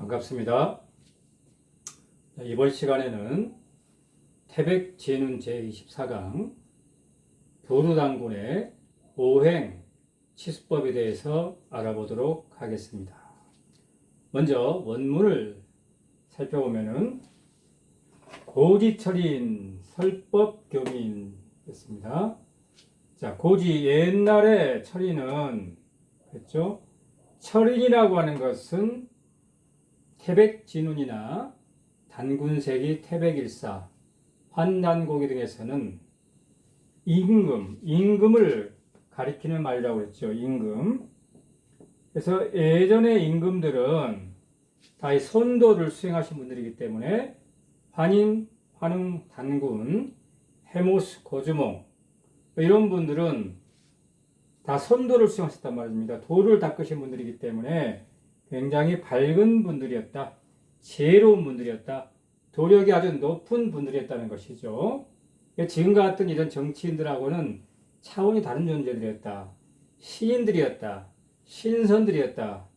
반갑습니다. 이번 시간에는 태백진운 제24강 부루당군의 오행 치수법에 대해서 알아보도록 하겠습니다. 먼저 원문을 살펴보면은 고지철인 설법교민이었습니다. 자, 고지 옛날에 철인은 그랬죠. 철인이라고 하는 것은 태백진운이나 단군세기 태백일사, 환단고기 등에서는 임금을 가리키는 말이라고 했죠. 임금. 그래서 예전의 임금들은 다 선도를 수행하신 분들이기 때문에 환인, 환웅, 단군, 해모스, 고주몽 이런 분들은 다 선도를 수행하셨단 말입니다. 도를 닦으신 분들이기 때문에 굉장히 밝은 분들이었다. 지혜로운 분들이었다. 도력이 아주 높은 분들이었다는 것이죠. 지금과 같은 이런 정치인들하고는 차원이 다른 존재들이었다. 시인들이었다. 신선들이었다.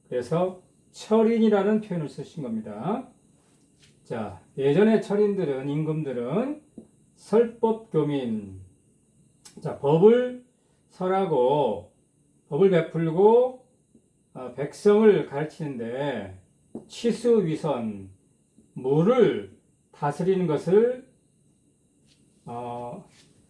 그래서 철인이라는 표현을 쓰신 겁니다. 자, 예전의 철인들은, 임금들은 설법교민. 자, 법을 설하고, 법을 베풀고, 백성을 가르치는데 치수위선, 물을 다스리는 것을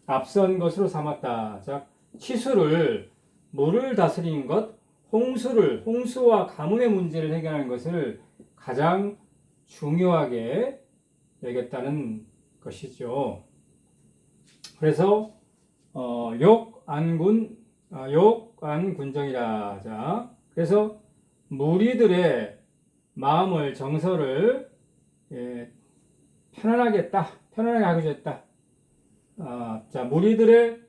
앞선 것으로 삼았다. 자, 치수를, 물을 다스리는 것, 홍수와 가뭄의 문제를 해결하는 것을 가장 중요하게 여겼다는 것이죠. 그래서 욕안군정이라. 자, 그래서 무리들의 마음을, 정서를 편안하게 하게 했다. 자, 무리들의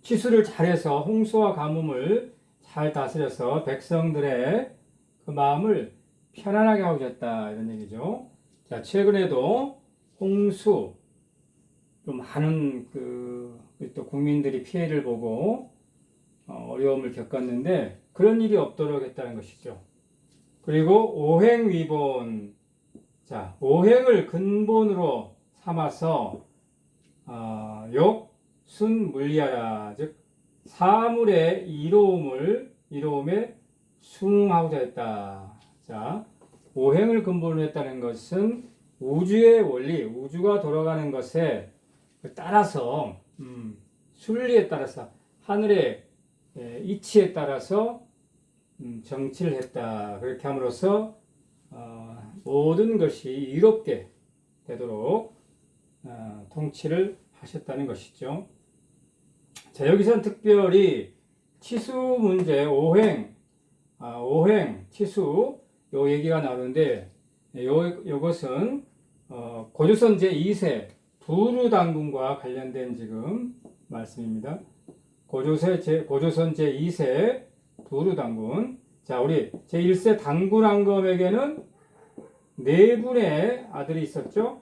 치수를 잘해서 홍수와 가뭄을 잘 다스려서 백성들의 그 마음을 편안하게 하고 계셨다. 이런 얘기죠. 자, 최근에도 홍수, 좀 많은 또 국민들이 피해를 보고 어려움을 겪었는데 그런 일이 없도록 했다는 것이죠. 그리고 오행위본. 자, 오행을 근본으로 삼아서 욕순물리하라. 즉 사물의 이로움에 숭하고자 했다. 자, 오행을 근본으로 했다는 것은 우주의 원리, 우주가 돌아가는 것에 따라서 순리에 따라서 하늘의 이치에 따라서 정치를 했다. 그렇게 함으로써 모든 것이 이롭게 되도록 통치를 하셨다는 것이죠. 자, 여기서는 특별히 치수 문제, 오행, 치수 요 얘기가 나오는데 요것은 고조선 제2세 부루당군과 관련된 지금 말씀입니다. 고조선 제2세 부루당군. 자, 우리 제1세 당군왕검에게는 네 분의 아들이 있었죠.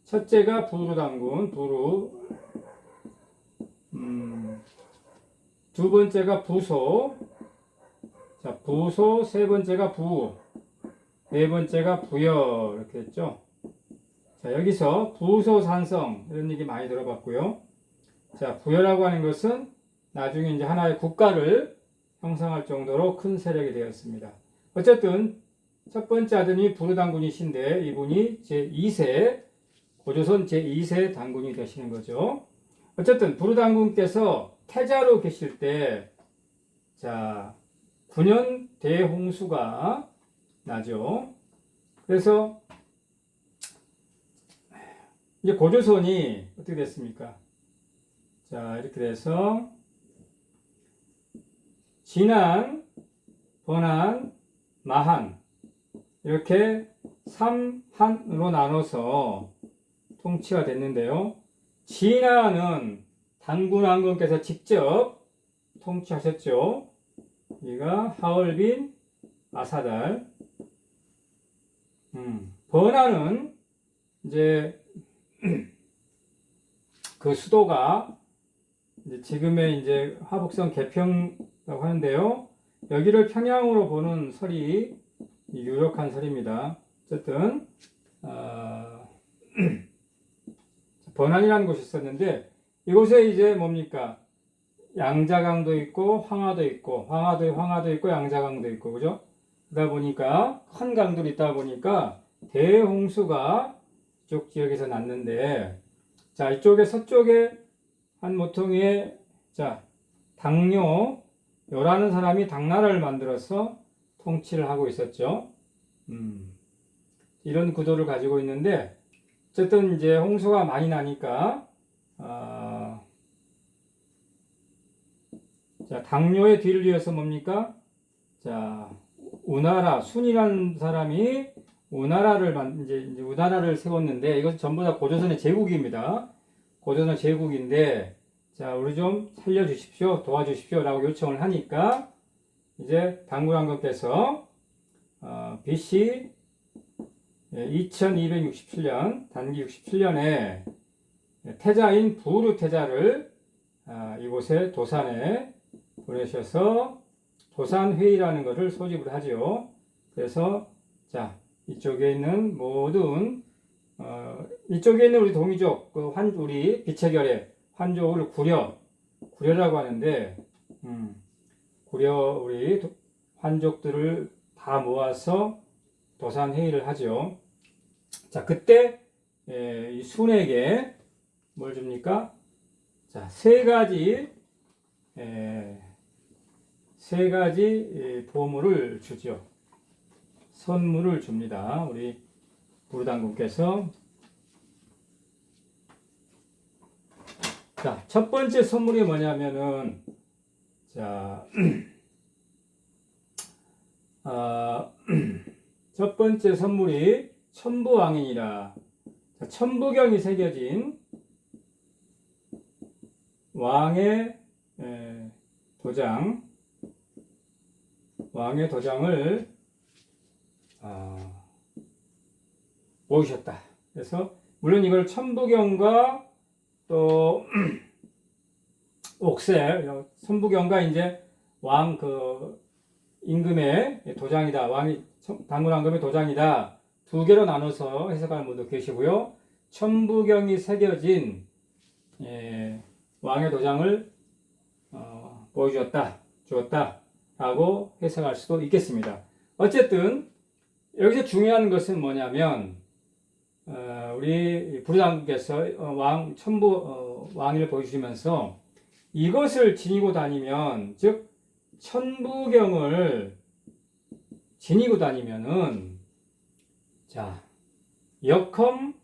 첫째가 부루당군, 두 번째가 부소, 자, 부소, 세 번째가 부, 네 번째가 부여, 이렇게 했죠. 자, 여기서 부소산성, 이런 얘기 많이 들어봤고요. 자, 부여라고 하는 것은 나중에 이제 하나의 국가를 형성할 정도로 큰 세력이 되었습니다. 어쨌든, 첫 번째 아들이 부루당군이신데, 이분이 제2세, 고조선 제2세 당군이 되시는 거죠. 어쨌든, 부루당군께서 태자로 계실 때, 자, 9년 대홍수가 나죠. 그래서 이제 고조선이 어떻게 됐습니까? 자, 이렇게 돼서 진한, 번한, 마한 이렇게 3한으로 나눠서 통치가 됐는데요. 진한은 당군왕건께서 직접 통치하셨죠. 여기가 하얼빈, 아사달. 번화는 이제 그 수도가 이제 지금의 이제 화북성 개평이라고 하는데요. 여기를 평양으로 보는 설이 유력한 설입니다. 어쨌든 번안이라는 곳이 있었는데 이곳에 이제 뭡니까? 양자강도 있고 황하도 있고 황하도 있고 양자강도 있고 그죠? 그러다 보니까 큰 강들이 있다 보니까 대홍수가 이쪽 지역에서 났는데 자 이쪽에 서쪽에 한 모퉁이에 자 당뇨요라는 사람이 당나라를 만들어서 통치를 하고 있었죠. 이런 구도를 가지고 있는데 어쨌든 이제 홍수가 많이 나니까 자 당뇨의 뒤를 이어서 뭡니까? 자 우나라 순이라는 사람이 이제 우나라를 세웠는데 이것은 전부 다 고조선의 제국입니다. 고조선의 제국인데 자 우리 좀 살려주십시오, 도와주십시오라고 요청을 하니까 이제 당구장군께서 BC 2267년 단기 67년에 태자인 부르 태자를 이곳에 도산에 보내셔서 도산회의라는 것을 소집을 하지요. 그래서 자 이쪽에 있는 모든 이쪽에 있는 우리 동이족 우리 비체결의 환족을 구려라고 하는데 구려 우리 환족들을 다 모아서 도산 회의를 하죠. 자 그때 이 순에게 뭘 줍니까? 자 세 가지 보물을 주죠. 선물을 줍니다. 우리 부르당군께서 자, 첫 번째 선물이 뭐냐면은 자, 첫 번째 선물이 천부왕인이라 천부경이 새겨진 왕의 도장을 모으셨다. 그래서 물론 이걸 천부경과 또 옥새 천부경과 이제 왕 임금의 도장이다. 왕이 당군왕금의 도장이다. 두 개로 나눠서 해석하는 분도 계시고요. 천부경이 새겨진 왕의 도장을 주었다라고 해석할 수도 있겠습니다. 어쨌든 여기서 중요한 것은 뭐냐면 우리 부르당군께서 왕위를 보여주시면서 이것을 지니고 다니면 즉 천부경을 지니고 다니면은 자 역험무위라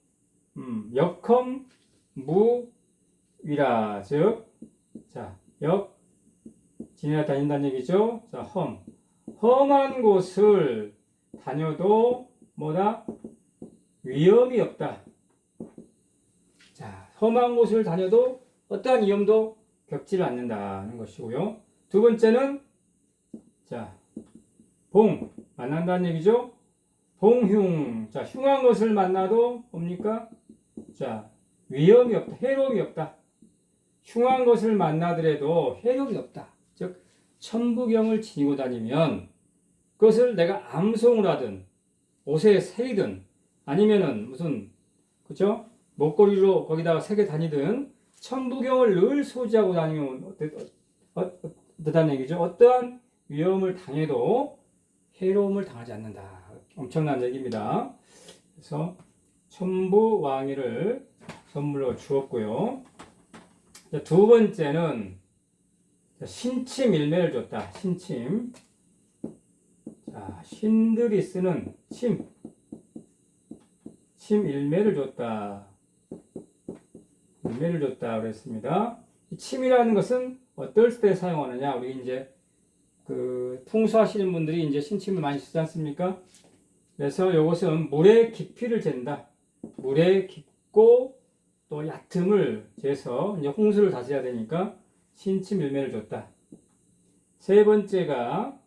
즉 자 지내다 다닌다는 얘기죠. 자 험한 곳을 다녀도 뭐다? 위험이 없다. 자, 험한 곳을 다녀도 어떠한 위험도 겪지를 않는다는 것이고요. 두 번째는 자, 만난다는 얘기죠. 봉흉. 자, 흉한 것을 만나도 뭡니까? 자, 위험이 없다. 해로움이 없다. 흉한 것을 만나더라도 해로움이 없다. 즉, 천부경을 지니고 다니면 그것을 내가 암송을 하든 옷에 새이든 아니면은 무슨 그죠? 목걸이로 거기다가 새겨 다니든 천부경을 늘 소지하고 다니면 어떠한 얘기죠? 어떠한 위험을 당해도 해로움을 당하지 않는다. 엄청난 얘기입니다. 그래서 천부왕위를 선물로 주었고요. 두 번째는 신침일매를 줬다. 신침. 자, 신들이 쓰는 침일매를 줬다. 일매를 줬다 그랬습니다. 이 침이라는 것은 어떨 때 사용하느냐? 우리 이제 풍수하시는 분들이 이제 신침을 많이 쓰지 않습니까? 그래서 이것은 물의 깊이를 잰다. 물의 깊고 또 얕음을 재서 이제 홍수를 다스려야 되니까 신침일매를 줬다. 세 번째가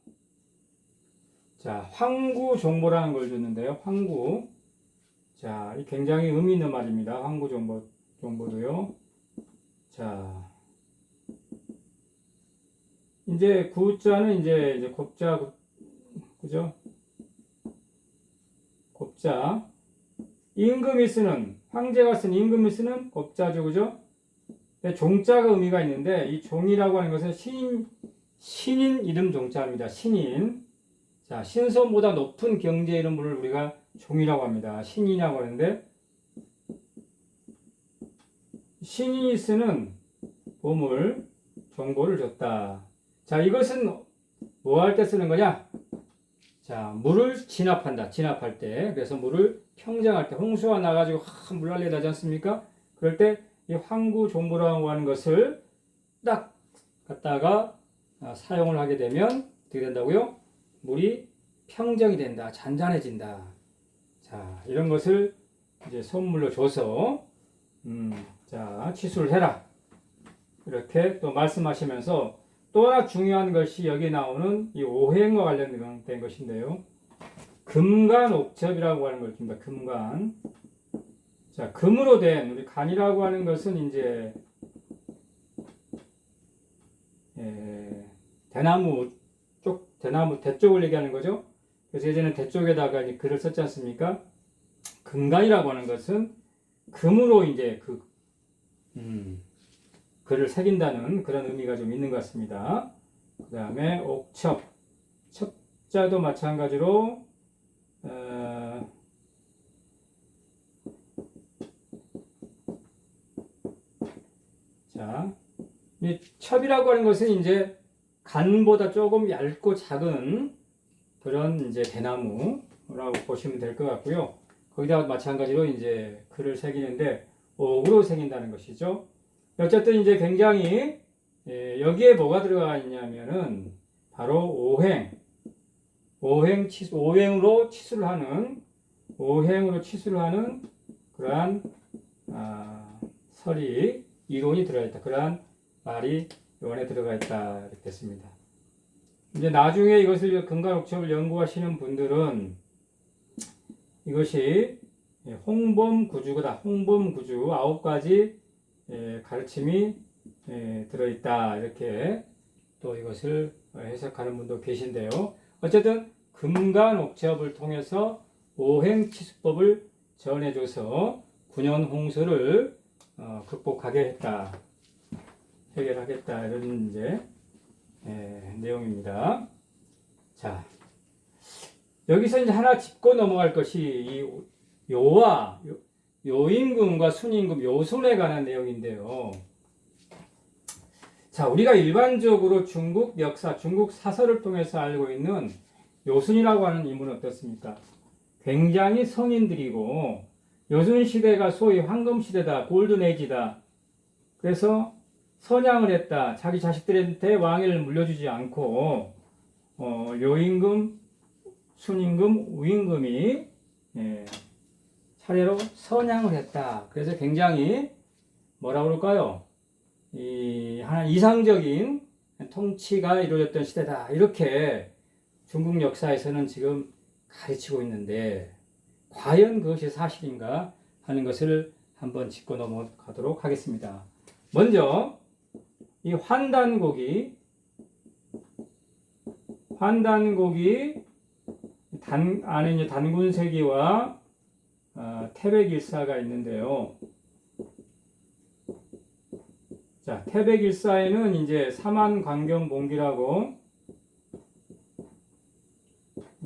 자, 황구종보라는 걸 줬는데요. 황구. 자, 이 굉장히 의미 있는 말입니다. 황구종보도요. 자, 이제 구자는 이제 곱자, 그죠? 곱자. 임금이 쓰는, 황제가 쓴 임금이 쓰는 곱자죠, 그죠? 종자가 의미가 있는데, 이 종이라고 하는 것은 신인 이름 종자입니다. 신인. 자, 신선보다 높은 경제 이름을 우리가 종이라고 합니다. 신인이라고 하는데, 신인이 쓰는 보물, 정보를 줬다. 자, 이것은 뭐 할 때 쓰는 거냐? 자, 물을 진압한다. 진압할 때. 그래서 물을 평정할 때, 홍수가 나가지고 물 난리 나지 않습니까? 그럴 때 이 황구 종보라고 하는 것을 딱 갖다가 사용을 하게 되면 어떻게 된다고요? 물이 평정이 된다. 잔잔해진다. 자, 이런 것을 이제 선물로 줘서 자, 취수를 해라. 이렇게 또 말씀하시면서 또 하나 중요한 것이 여기 나오는 이 오행과 관련된 것인데요. 금간옥접이라고 하는 걸 줍니다. 금간. 자, 금으로 된 우리 간이라고 하는 것은 이제 대나무 대쪽을 얘기하는 거죠. 그래서 예전에 대쪽에다가 이제 글을 썼지 않습니까? 금간이라고 하는 것은 금으로 이제 글을 새긴다는 그런 의미가 좀 있는 것 같습니다. 그 다음에 옥첩. 첩자도 마찬가지로 자, 이 첩이라고 하는 것은 이제 간보다 조금 얇고 작은 그런 이제 대나무라고 보시면 될 것 같고요. 거기다 마찬가지로 이제 글을 새기는데 옥으로 새긴다는 것이죠. 어쨌든 이제 굉장히 여기에 뭐가 들어가 있냐면은 바로 오행으로 치수를 하는 그러한 설이 이론이 들어가 있다. 그러한 말이 요원에 들어가 있다. 이렇게 됐습니다. 이제 나중에 이것을 금간옥첩을 연구하시는 분들은 이것이 홍범구주다. 홍범구주 9가지 가르침이 들어있다. 이렇게 또 이것을 해석하는 분도 계신데요. 어쨌든 금간옥첩을 통해서 오행치수법을 전해줘서 9년 홍수를 극복하게 했다. 해결하겠다. 이런 이제 내용입니다. 자, 여기서 이제 하나 짚고 넘어갈 것이 이 요임금과 순임금, 요손에 관한 내용인데요. 자, 우리가 일반적으로 중국 역사, 중국 사설을 통해서 알고 있는 요순이라고 하는 인물은 어떻습니까? 굉장히 성인들이고 요순 시대가 소위 황금 시대다, 골든 에이지다. 그래서 선양을 했다. 자기 자식들한테 왕위를 물려주지 않고 요임금, 순임금, 우임금이 차례로 선양을 했다. 그래서 굉장히 뭐라 그럴까요? 하나 이상적인 통치가 이루어졌던 시대다. 이렇게 중국 역사에서는 지금 가르치고 있는데 과연 그것이 사실인가 하는 것을 한번 짚고 넘어가도록 하겠습니다. 먼저 이 환단곡이 안에 이제 단군세기와 태백일사가 있는데요. 자, 태백일사에는 이제 사만광경봉기라고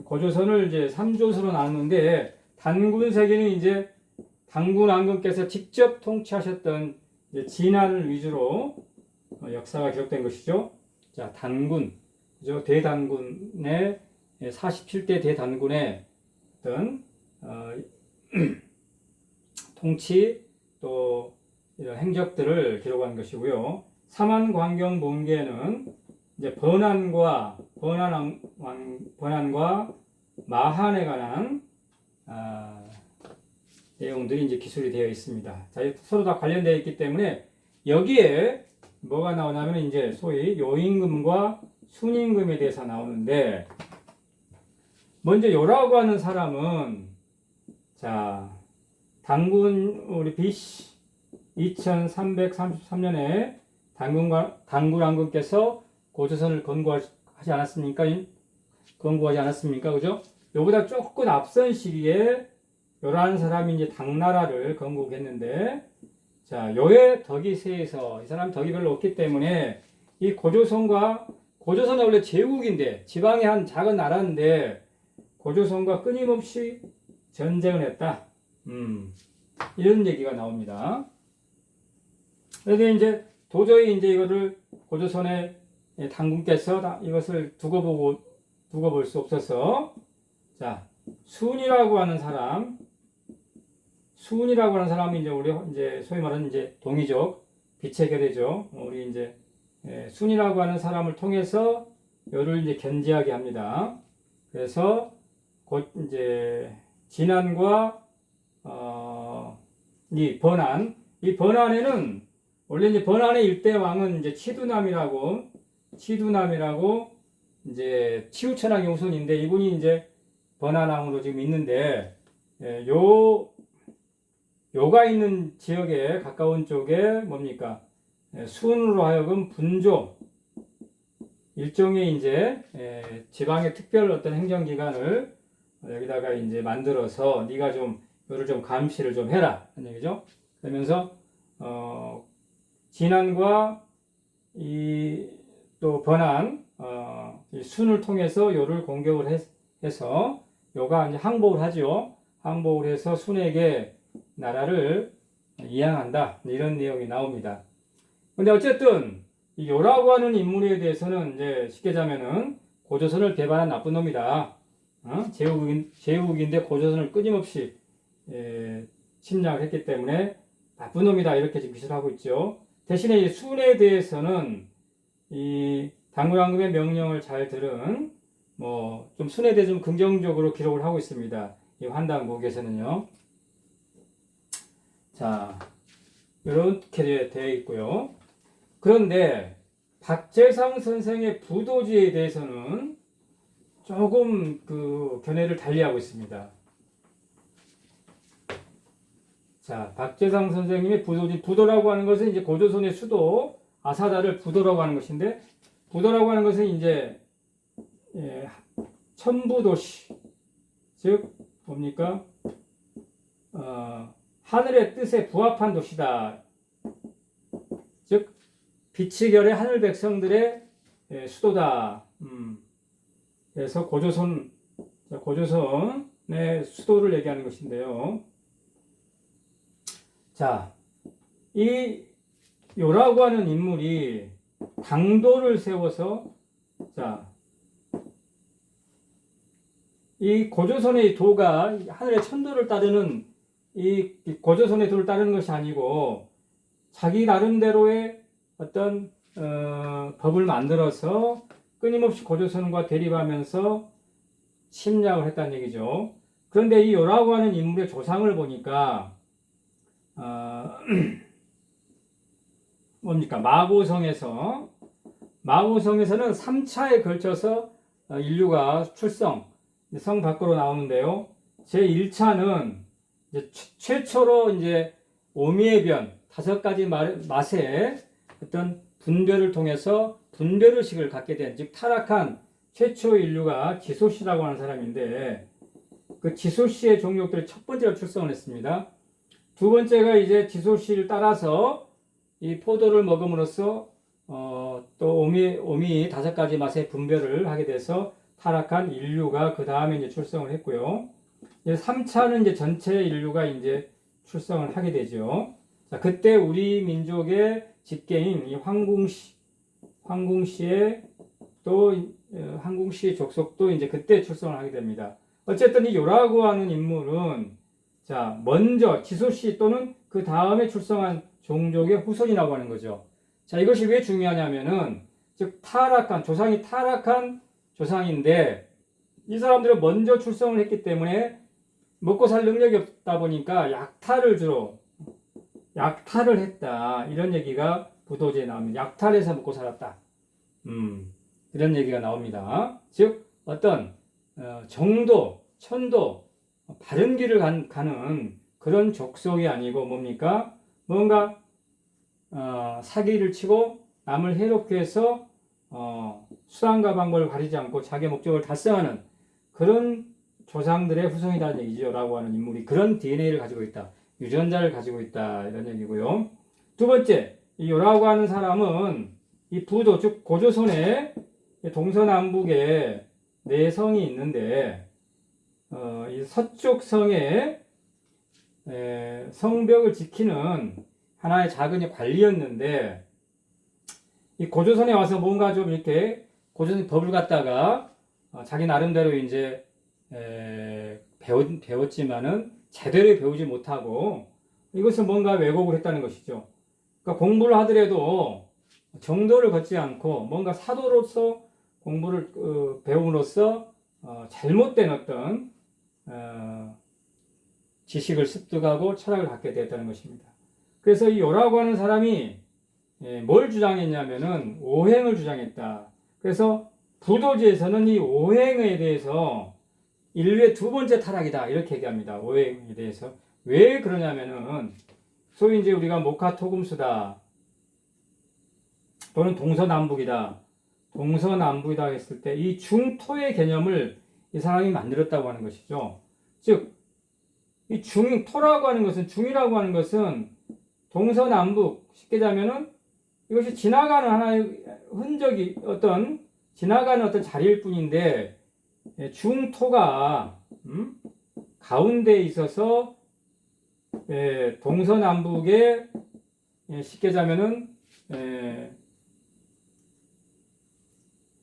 고조선을 이제 3조선으로 나누는데 단군세기는 이제 단군 왕건께서 직접 통치하셨던 이제 진안을 위주로 역사가 기록된 것이죠. 자, 단군, 그죠? 대단군의 47대 대단군의 어떤 통치 또 이런 행적들을 기록한 것이고요. 사만광경봉기에는 이제 번안과 마한에 관한 내용들이 이제 기술이 되어 있습니다. 자, 서로 다 관련되어 있기 때문에 여기에 뭐가 나오냐면 이제 소위 요임금과 순임금에 대해서 나오는데 먼저 요라고 하는 사람은 자, 단군 우리 BC 2333년에 단군 왕건께서 고조선을 건국하지 않았습니까? 건국하지 않았습니까? 그죠? 요보다 조금 앞선 시기에 요라는 사람이 이제 당나라를 건국했는데, 자, 요의 덕이 세해서 이 사람 덕이 별로 없기 때문에 이 고조선은 원래 제국인데 지방의 한 작은 나라인데 고조선과 끊임없이 전쟁을 했다. 이런 얘기가 나옵니다. 그래서 이제 도저히 이제 이거를 고조선의 당군께서 이것을 두고 볼 수 없어서, 자, 순이라고 하는 사람이 이제 우리 이제 소위 말하는 이제 동이족 빛의 결의죠. 우리 이제 순이라고 하는 사람을 통해서 요를 이제 견제하게 합니다. 그래서 곧 이제 진안과 이 번안에는 원래 이제 번안의 일대 왕은 이제 치두남이라고 이제 치우천왕의 후손인데 이분이 이제 번안왕으로 지금 있는데, 요가 있는 지역에 가까운 쪽에 뭡니까? 순으로 하여금 분조, 일종의 이제 지방의 특별 어떤 행정기관을 여기다가 이제 만들어서 네가 좀 요를 좀 감시를 좀 해라 하는 얘기죠. 그러면서 진안과 이 또 번안 이 순을 통해서 요를 공격을 해서 요가 이제 항복을 하죠. 항복을 해서 순에게 나라를 이양한다, 이런 내용이 나옵니다. 근데 어쨌든 이 요라고 하는 인물에 대해서는 이제 쉽게 자면은 고조선을 배반한 나쁜 놈이다. 제국인데 고조선을 끊임없이 침략을 했기 때문에 나쁜 놈이다, 이렇게 지금 기술을 하고 있죠. 대신에 이 순에 대해서는 이 당구양금의 명령을 잘 들은 좀 순에 대해 좀 긍정적으로 기록을 하고 있습니다. 이 환단곡에서는요. 자, 이렇게 되어 있고요. 그런데 박재상 선생의 부도지에 대해서는 조금 그 견해를 달리하고 있습니다. 자, 박재상 선생님의 부도라고 하는 것은 이제 고조선의 수도 아사다를 부도라고 하는 것인데, 부도라고 하는 것은 이제 천부도시, 즉 뭡니까? 하늘의 뜻에 부합한 도시다. 즉 빛이 결의 하늘 백성들의 수도다. 그래서 고조선의 수도를 얘기하는 것인데요. 자, 이 요라고 하는 인물이 당도를 세워서, 자, 이 고조선의 도가 하늘의 천도를 따르는 이 고조선의 도를 따르는 것이 아니고 자기 나름대로의 어떤 법을 만들어서 끊임없이 고조선과 대립하면서 침략을 했다는 얘기죠. 그런데 이 요라고 하는 인물의 조상을 보니까 뭡니까? 마고성에서는 3차에 걸쳐서 인류가 성 밖으로 나오는데요. 제1차는 이제 최초로 이제 오미의 변 5가지 맛의 어떤 분별을 통해서 분별의식을 갖게 된, 즉 타락한 최초 인류가 지소씨라고 하는 사람인데, 그 지소씨의 종족들이 첫 번째로 출성을 했습니다. 두 번째가 이제 지소씨를 따라서 이 포도를 먹음으로써 또 오미 5가지 맛의 분별을 하게 돼서 타락한 인류가 그 다음에 이제 출성을 했고요. 이제 3차는 이제 전체 인류가 이제 출성을 하게 되죠. 자, 그때 우리 민족의 직계인 이 황궁시의 족속도 이제 그때 출성을 하게 됩니다. 어쨌든 이 요라고 하는 인물은, 자, 먼저 지소씨 또는 그 다음에 출성한 종족의 후손이라고 하는 거죠. 자, 이것이 왜 중요하냐면은, 즉 조상이 타락한 조상인데 이 사람들은 먼저 출성을 했기 때문에 먹고 살 능력이 없다 보니까 약탈을 했다, 이런 얘기가 부도지에 나옵니다. 약탈해서 먹고 살았다, 이런 얘기가 나옵니다. 즉 어떤 정도, 천도, 바른 길을 가는 그런 족속이 아니고 뭔가 사기를 치고 남을 해롭게 해서 수단과 방법을 가리지 않고 자기 목적을 달성하는 그런 조상들의 후손이라는 얘기죠. 라고 하는 인물이 그런 DNA를 가지고 있다. 유전자를 가지고 있다. 이런 얘기고요. 두 번째, 이 요라고 하는 사람은 이 부도, 즉 고조선의 동서남북에 네 성이 있는데 이 서쪽 성의 성벽을 지키는 하나의 작은 관리였는데 이 고조선에 와서 뭔가 좀 이렇게 고조선 법을 갖다가 자기 나름대로 이제 배웠지만은 제대로 배우지 못하고 이것을 뭔가 왜곡을 했다는 것이죠. 그러니까 공부를 하더라도 정도를 걷지 않고 뭔가 사도로서 공부를 배움으로써 잘못된 어떤 지식을 습득하고 철학을 갖게 되었다는 것입니다. 그래서 이 요라고 하는 사람이 뭘 주장했냐면은 오행을 주장했다. 그래서 부도지에서는 이 오행에 대해서 인류의 두 번째 타락이다 이렇게 얘기합니다. 오행에 대해서 왜 그러냐면은 소위 이제 우리가 목화토금수다 또는 동서남북이다 했을 때 이 중토의 개념을 이 사람이 만들었다고 하는 것이죠. 즉 이 중토라고 하는 것은 중이라고 하는 것은 동서남북 쉽게 자면은 이것이 지나가는 하나의 흔적이 지나가는 어떤 자리일 뿐인데 중토가 가운데에 있어서 동서남북에 쉽게 자면은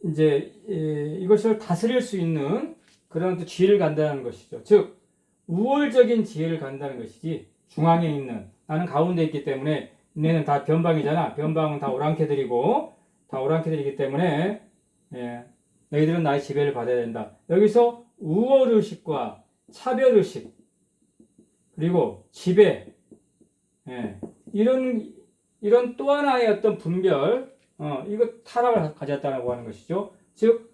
이제 이것을 다스릴 수 있는 그런 또 지혜를 간다는 것이죠. 즉 우월적인 지혜를 간다는 것이지 중앙에 있는 나는 가운데 있기 때문에 얘는 다 변방이잖아. 변방은 다 오랑캐들이기 때문에 너희들은 나의 지배를 받아야 된다. 여기서 우월의식과 차별의식 그리고 지배 이런 또 하나의 어떤 분별 이거 타락을 가졌다고 하는 것이죠. 즉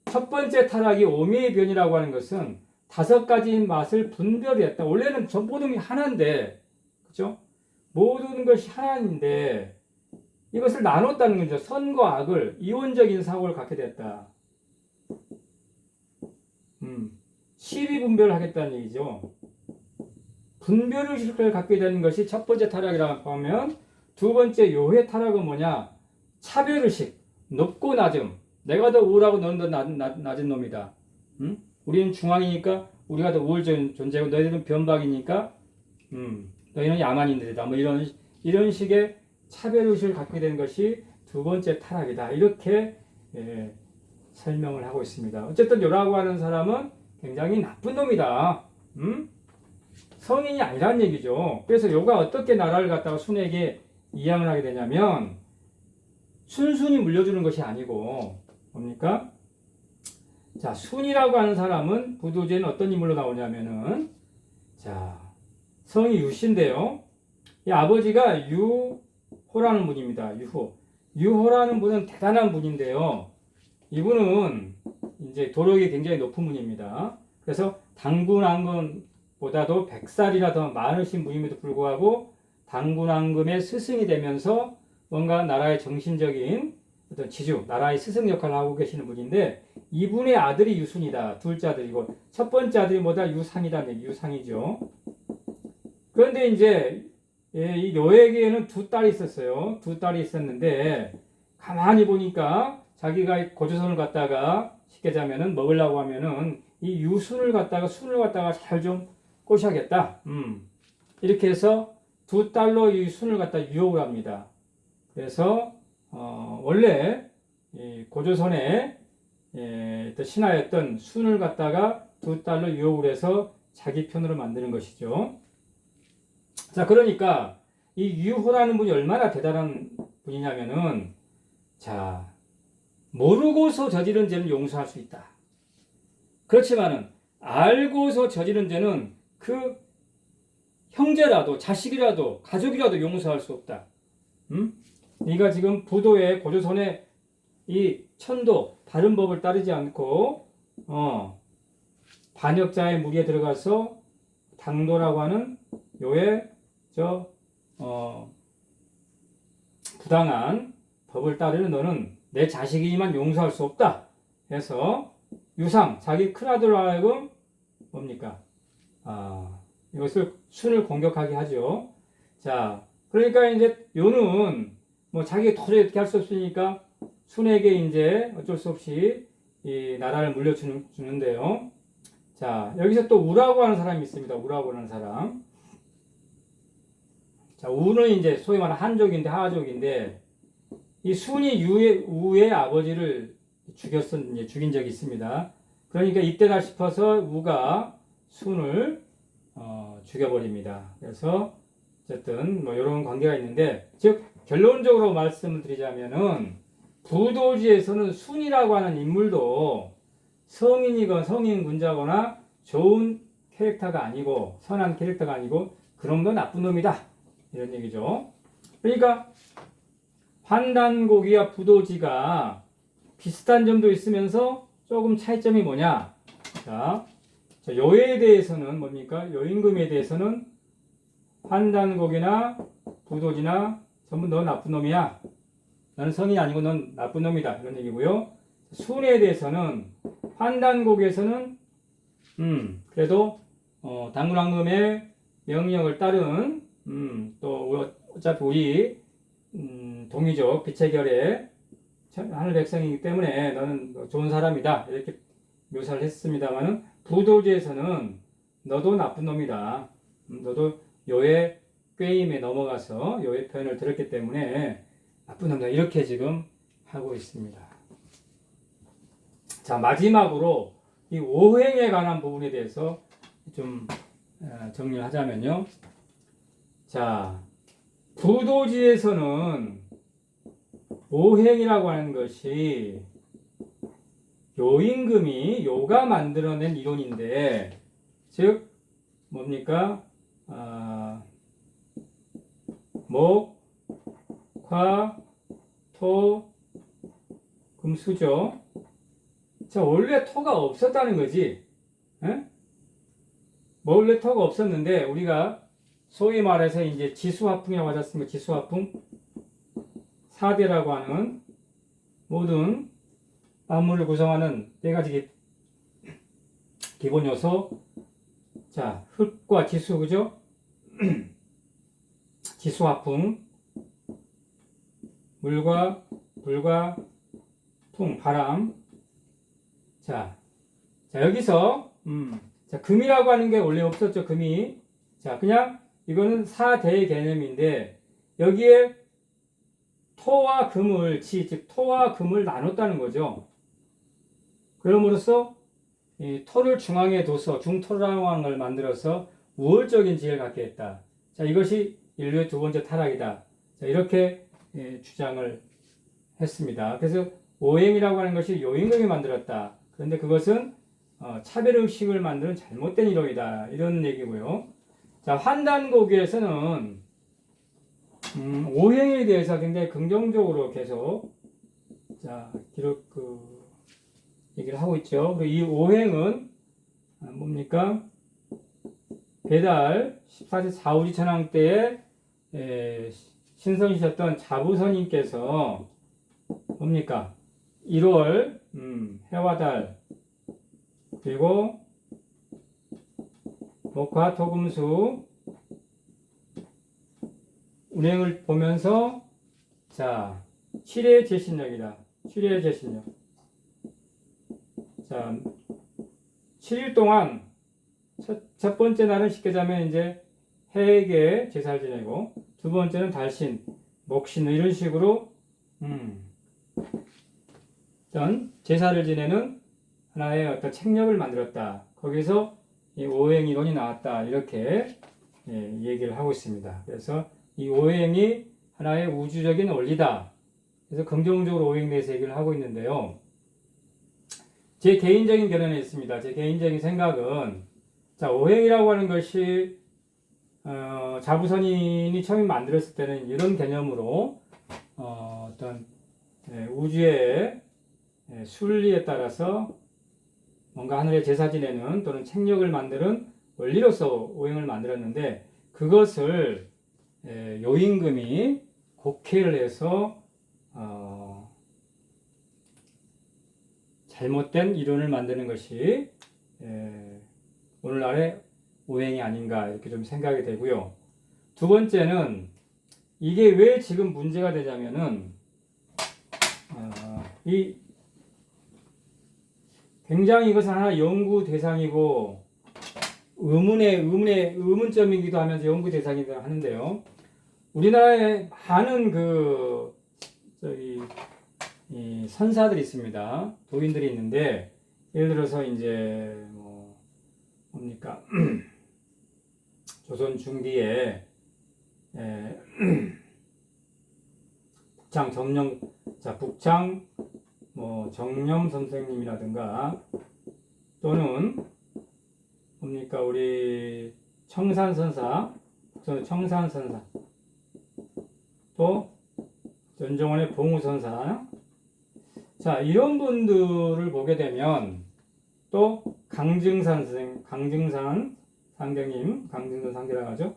첫 번째 타락이 오미의 변이라고 하는 것은 5가지 맛을 분별했다. 원래는 모든 게 하나인데 그렇죠? 모든 것이 하나인데 이것을 나눴다는 거죠. 선과 악을 이원적인 사고를 갖게 됐다. 시비 분별하겠다는 얘기죠. 분별의식을 갖게 되는 것이 첫 번째 타락이라고 하면 두 번째 요해 타락은 뭐냐? 차별의식, 높고 낮음. 내가 더 우월하고 너는 더 낮은 놈이다. 우리는 중앙이니까 우리가 더 우월적인 존재고 너희들은 변방이니까 너희는 야만인들이다. 뭐 이런 식의 차별의식을 갖게 되는 것이 두 번째 타락이다. 이렇게 설명을 하고 있습니다. 어쨌든 요라고 하는 사람은 굉장히 나쁜 놈이다. 성인이 아니란 얘기죠. 그래서 요가 어떻게 나라를 갖다가 순에게 이양을 하게 되냐면 순순히 물려주는 것이 아니고 뭡니까? 자, 순이라고 하는 사람은 부도제는 어떤 인물로 나오냐면은 자, 성이 유씨인데요. 이 아버지가 유호라는 분입니다. 유호라는 분은 대단한 분인데요. 이분은 이제 도력이 굉장히 높은 분입니다. 그래서 당군왕금보다도 100살이나 더 많으신 분임에도 불구하고 당군왕금의 스승이 되면서 뭔가 나라의 정신적인 어떤 지주, 나라의 스승 역할을 하고 계시는 분인데 이분의 아들이 유순이다. 둘째 아들이고 첫 번째 아들이 뭐다? 유상이다. 유상이죠. 그런데 이제 이 요에게는 두 딸이 있었어요. 두 딸이 있었는데 가만히 보니까 자기가 고조선을 갖다가 쉽게 자면은 먹으려고 하면은 이 유순을 갖다가 순을 갖다가 잘 좀 꼬셔야겠다. 이렇게 해서 두 딸로 이 순을 갖다 유혹을 합니다. 그래서 원래 고조선의 신하였던 순을 갖다가 두 딸로 유혹을 해서 자기 편으로 만드는 것이죠. 자, 그러니까 이 유호라는 분이 얼마나 대단한 분이냐면은 자, 모르고서 저지른 죄는 용서할 수 있다. 그렇지만은 알고서 저지른 죄는 그 형제라도 자식이라도 가족이라도 용서할 수 없다. 네가 지금 부도의 고조선의 이 천도 바른 법을 따르지 않고 반역자의 무리에 들어가서 당도라고 하는 요의 부당한 법을 따르는 너는 내 자식이지만 용서할 수 없다 해서 유상 자기 큰아들로 하여금 뭡니까? 이것을 순을 공격하게 하죠. 자, 그러니까 이제 요는 뭐 자기가 도저히 어떻게 할 수 없으니까 순에게 이제 어쩔 수 없이 이 나라를 물려주는데요. 자, 여기서 또 우라고 하는 사람이 있습니다. 우라고 하는 사람. 자, 우는 이제 소위 말하는 한족인데 하족인데 이 순이 우의 아버지를 죽인 적이 있습니다. 그러니까 이때다 싶어서 우가 순을 죽여버립니다. 그래서 어쨌든 뭐 이런 관계가 있는데, 즉 결론적으로 말씀을 드리자면은 부도지에서는 순이라고 하는 인물도 성인이건 성인군자거나 좋은 캐릭터가 아니고 선한 캐릭터가 아니고 그놈도 나쁜 놈이다 이런 얘기죠. 그러니까 환단고기와 부도지가 비슷한 점도 있으면서 조금 차이점이 뭐냐? 자, 여에 대해서는 뭡니까? 여임금에 대해서는 환단고기나 부도지나 전부 너 나쁜 놈이야. 너는 성인이 아니고 넌 나쁜 놈이다. 이런 얘기고요. 순에 대해서는 환단고기에서는 그래도 당군왕금의 명령을 따른 또 어차피 우리 동이족 비체결의 하늘 백성이기 때문에 너는 좋은 사람이다 이렇게 묘사를 했습니다만은 부도지에서는 너도 나쁜 놈이다. 너도 요의 꾀임에 넘어가서 요의 표현을 들었기 때문에 나쁜 놈이다 이렇게 지금 하고 있습니다. 자, 마지막으로 이 오행에 관한 부분에 대해서 좀 정리를 하자면요. 자, 부도지에서는 오행이라고 하는 것이 요임금이 요가 만들어낸 이론인데, 즉 뭡니까? 목, 화, 토, 금, 수죠. 자, 원래 토가 없었다는 거지. 에? 원래 토가 없었는데 우리가 소위 말해서 이제 지수화풍이라고 하지 않습니까? 지수화풍 4대라고 하는 모든 만물을 구성하는 네 가지 기본 요소. 자, 흙과 지수, 그죠? 지수화풍, 물과 불과 풍, 바람. 자, 여기서 자, 금이라고 하는 게 원래 없었죠. 금이. 자, 그냥 이거는 4대의 개념인데 여기에 토와 금을 즉 토와 금을 나눴다는 거죠. 그럼으로써 이 토를 중앙에 둬서 중토랑왕을 만들어서 우월적인 지혜를 갖게 했다. 자, 이것이 인류의 두 번째 타락이다. 자, 이렇게 주장을 했습니다. 그래서 오행이라고 하는 것이 요임금이 만들었다. 그런데 그것은 차별의식을 만드는 잘못된 이론이다. 이런 얘기고요. 자, 환단고기에서는 오행에 대해서 굉장히 긍정적으로 계속 얘기를 하고 있죠. 이 오행은 뭡니까? 배달 14세 사우지 천왕 때에 신성이셨던 자부선님께서 뭡니까? 1월 해와 달 그리고 목화 토금수 운행을 보면서 자 7의 제신력이다. 7의 제신력. 자 7일 동안 첫 번째 날은 쉽게 자면 이제 해에게 제사를 지내고 두 번째는 달신, 목신 이런 식으로 어떤 제사를 지내는 하나의 어떤 책력을 만들었다. 거기서 이 오행 이론이 나왔다. 이렇게 얘기를 하고 있습니다. 그래서 이 오행이 하나의 우주적인 원리다. 그래서 긍정적으로 오행에 대해서 얘기를 하고 있는데요. 제 개인적인 견해는 있습니다. 제 개인적인 생각은 자, 오행이라고 하는 것이 자부선인이 처음 만들었을 때는 이런 개념으로 어떤 우주의 순리에 따라서 뭔가 하늘에 제사 지내는 또는 책력을 만드는 원리로서 오행을 만들었는데 그것을 요임금이 곡해를 해서 잘못된 이론을 만드는 것이 오늘날의 오행이 아닌가 이렇게 좀 생각이 되고요. 두 번째는 이게 왜 지금 문제가 되냐면은 이 굉장히 이것은 하나 연구 대상이고 의문점이기도 하면서 연구 대상이기도 하는데요. 우리나라에 많은 이 선사들이 있습니다. 도인들이 있는데 예를 들어서 이제 뭡니까 조선 중기에 북창 정념 선생님이라든가 또는 뭡니까 우리 청산선사 또 전종원의 봉우선사 자 이런 분들을 보게 되면 또 강증산 상대라고 하죠.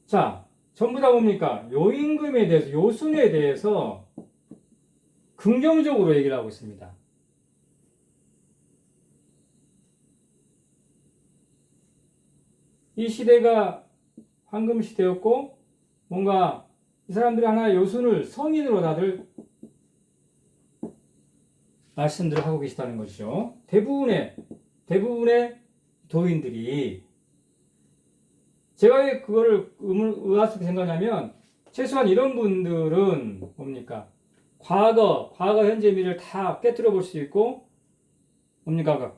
자 전부 다 뭡니까 요임금에 대해서 요순에 대해서 긍정적으로 얘기를 하고 있습니다. 이 시대가 황금 시대였고 뭔가 이 사람들이 하나 요순을 성인으로 다들 말씀들을 하고 계시다는 것이죠. 대부분의 도인들이 제가 왜 그거를 의아스럽게 생각하냐면 최소한 이런 분들은 뭡니까 과거 현재 미래를 다 깨뜨려 볼 수 있고 뭡니까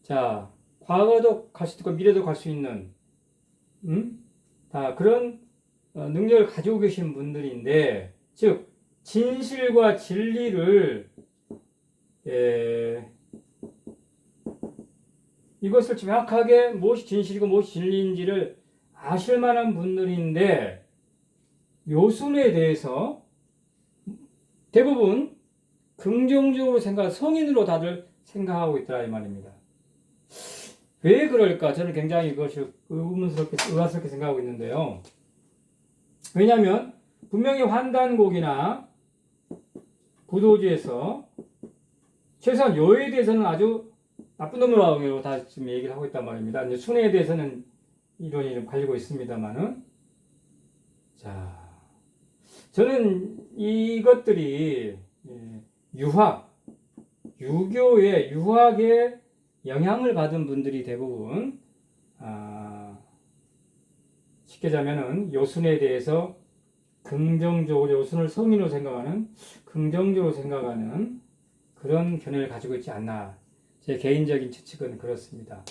자 과거도 갈 수 있고 미래도 갈 수 있는 다 그런 능력을 가지고 계신 분들인데 즉 진실과 진리를 이것을 정확하게 무엇이 진실이고 무엇이 진리인지를 아실 만한 분들인데 요순에 대해서 대부분 긍정적으로 성인으로 다들 생각하고 있다 이 말입니다. 왜 그럴까? 저는 굉장히 그것이 의아스럽게 생각하고 있는데요. 왜냐하면 분명히 환단곡이나 부도지에서 최소한 요에 대해서는 아주 나쁜 놈으로 다 지금 얘기를 하고 있단 말입니다. 이제 순에 대해서는 이론이 좀 갈리고 있습니다만은 자 저는 이것들이 유학의 영향을 받은 분들이 대부분 쉽게 자면은 요순에 대해서 긍정적으로 요순을 성인으로 생각하는 긍정적으로 생각하는 그런 견해를 가지고 있지 않나 제 개인적인 추측은 그렇습니다.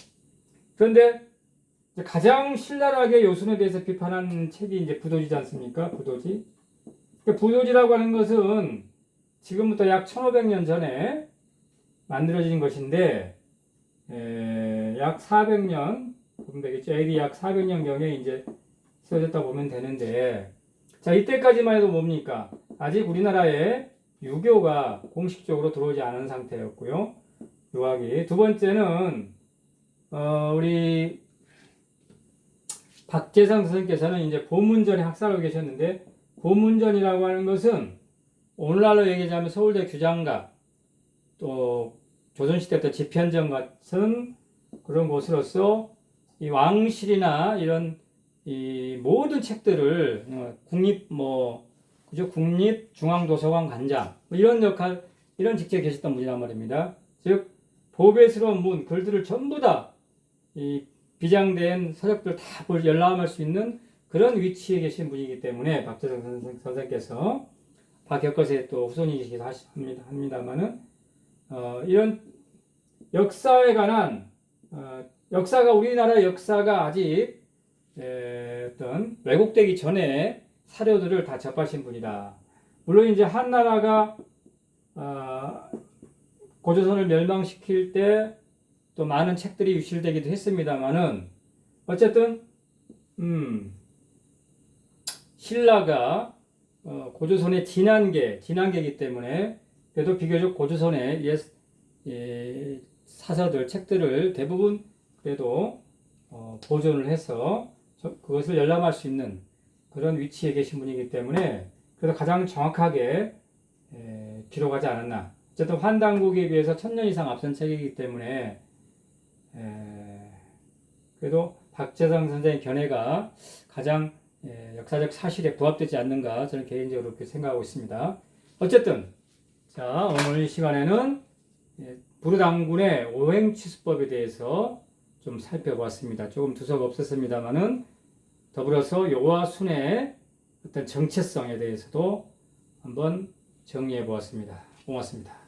그런데 가장 신랄하게 요순에 대해서 비판한 책이 이제 부도지지 않습니까? 부도지라고 하는 것은 지금부터 약 1500년 전에 만들어진 것인데 약 400년 보면 되겠죠. AD 약 400년경에 이제 쓰여졌다 보면 되는데 자 이때까지만 해도 뭡니까? 아직 우리나라에 유교가 공식적으로 들어오지 않은 상태였고요. 유학이 두 번째는 우리 박재상 선생님께서는 이제 보문전에 학사로 계셨는데 보문전이라고 하는 것은 오늘날로 얘기하자면 서울대 규장각 또 조선시대 때 집현전 같은 그런 곳으로서 이 왕실이나 이런 이 모든 책들을 국립중앙도서관 관장 이런 역할 이런 직책에 계셨던 분이란 말입니다. 즉 보배스러운 문 글들을 전부 다 이 비장된 서적들 다 열람할 수 있는 그런 위치에 계신 분이기 때문에 박재상 선생께서 박혁거세의 또 후손이시기도 합니다만은 이런 역사에 관한 우리나라 역사가 아직 어떤 왜곡되기 전에 사료들을 다 접하신 분이다. 물론 이제 한나라가 고조선을 멸망시킬 때 또 많은 책들이 유실되기도 했습니다만은 어쨌든 신라가 고조선의 진한계이기 때문에 그래도 비교적 고조선의 사서들 책들을 대부분 그래도 보존을 해서 그것을 열람할 수 있는 그런 위치에 계신 분이기 때문에 그래서 가장 정확하게 기록하지 않았나 어쨌든 환단국에 비해서 1000년 이상 앞선 책이기 때문에 그래도 박재상 선생의 견해가 가장 역사적 사실에 부합되지 않는가 저는 개인적으로 그렇게 생각하고 있습니다. 어쨌든 자 오늘 시간에는 부르당군의 오행취수법에 대해서 좀 살펴보았습니다. 조금 두서가 없었습니다만은 더불어서 요와 순의 어떤 정체성에 대해서도 한번 정리해 보았습니다. 고맙습니다.